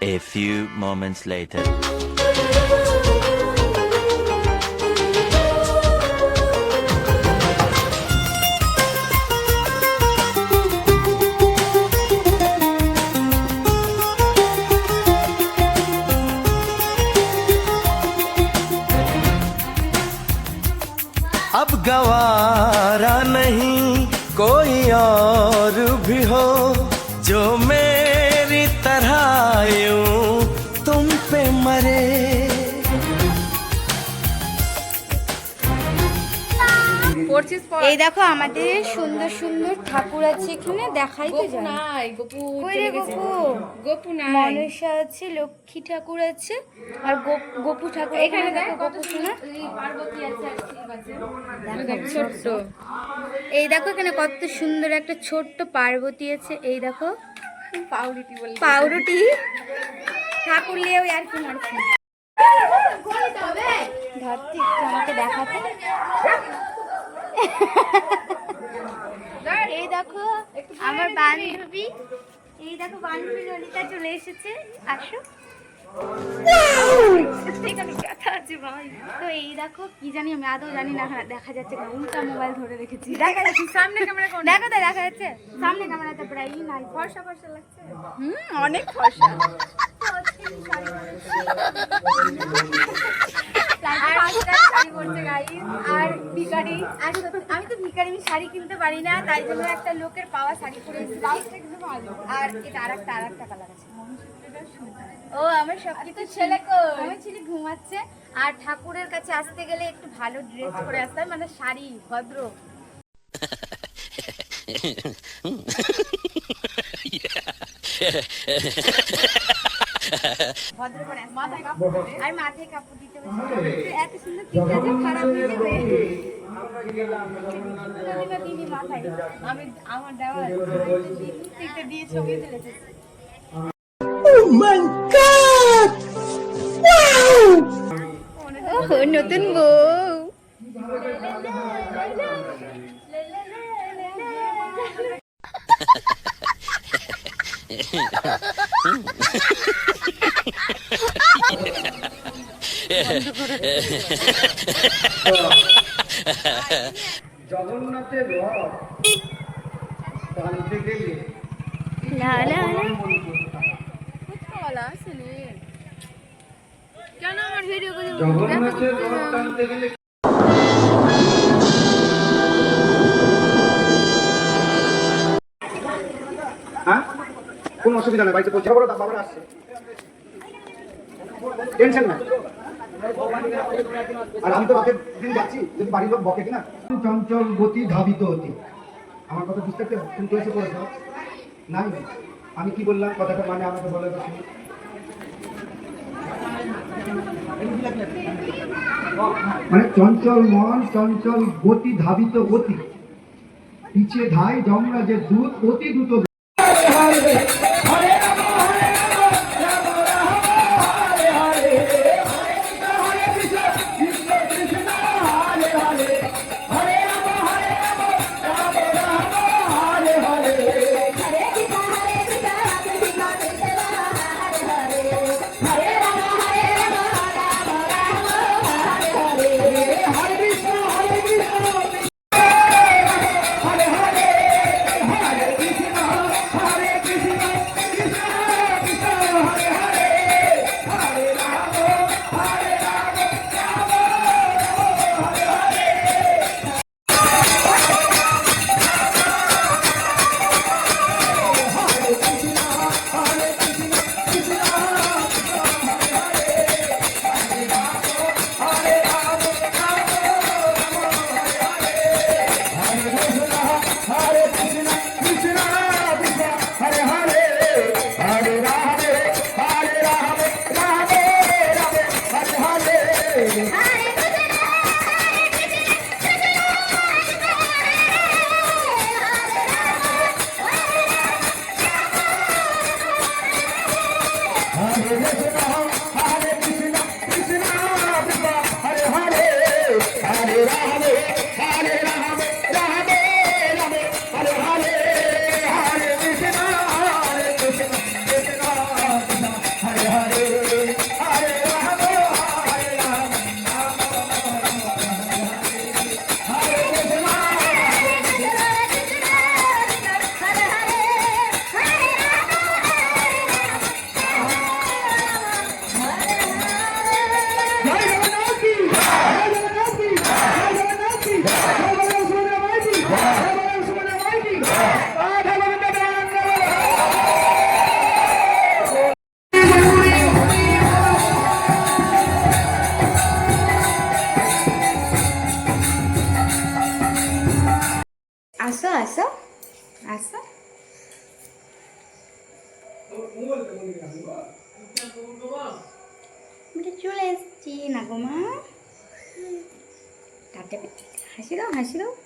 A few moments later. अब गवारा नहीं कोई और भी हो जो मेरी तरह यूं तुम पे मरे। এই দেখো আমাদের সুন্দর সুন্দর ঠাকুর আছে এখানে, দেখাই তো যায়। গোপু নাই, মনসা আছে, লক্ষ্মী ঠাকুর আছে, আর গোপু ঠাকুর এখানে দেখো। গোপু শোনা পার্বতী আছে, ছোট্ট। এই দেখো এখানে কত সুন্দর একটা ছোট্ট পার্বতী আছে। এই দেখো পাউরুটি ঠাকুর নিয়েও আর কি মারছি। ধরতে আমাকে দেখাতে। এই দেখো আমার বান্ধবী, এই দেখো বান্ধবী ললিতা চলে এসেছে। আসো। তো এই দেখো কি জানি, আমি আদৌ জানি না, দেখা যাচ্ছে উল্টা মোবাইল ধরে রেখেছি। দেখা যাচ্ছে সামনে ক্যামেরা, দেখো তো দেখা যাচ্ছে সামনে ক্যামেরাতে প্রায় নাই। ফর্সা ফর্সা লাগছে, অনেক ফর্সা। আর ভিখারি, আমি তো ভিখারি, আমি শাড়ি কিনতে পারি না, তাই জন্য একটা লোকের পাওয়া শাড়ি পরে এসেছি। আর এটা আরেকটা কালার আছে। ও আমার সব কিছু ছেলে, আমার ছেলে ঘুমাচ্ছে। আর ঠাকুরের কাছে আসতে গেলে একটু ভালো ড্রেস পরে আসতে হয়, মানে শাড়ি, ভদ্র। ভদ্র করে মাথায় কাপড় দিতে হবে। এত সুন্দর ঠিক আছে, খারাপ হয়ে যাবে। দিদি মাথায় আমি আমার দেওয়া দিয়ে ছবি তুলেছি। নতুন বউ। জগন্নাথের রথ টানতে গেলে কেন আমার ভিডিও করে জগন্নাথের রথ টানতে গেলে হ্যাঁ কোনো অসুবিধা নেই, বাড়িতে পৌঁছে বড় বাবার আসছে, টেনশন নাই। আর আমি তো রাতের দিন যাচ্ছি, যদি বাড়ির লোক বকে কিনা। চঞ্চল গতি ধাবিত অতি, আমার কথা বুঝতে পারছো? তুমি তো এসে পড়েছ নাই, আমি কি বললাম কথাটা মানে আমাকে বলে মানে চঞ্চল মন, চঞ্চল গতি ধাবিত অতি, পিছে ধাই যমরাজের দূত অতি দ্রুত। না গো মা। হাসি দাও, হাসি দাও।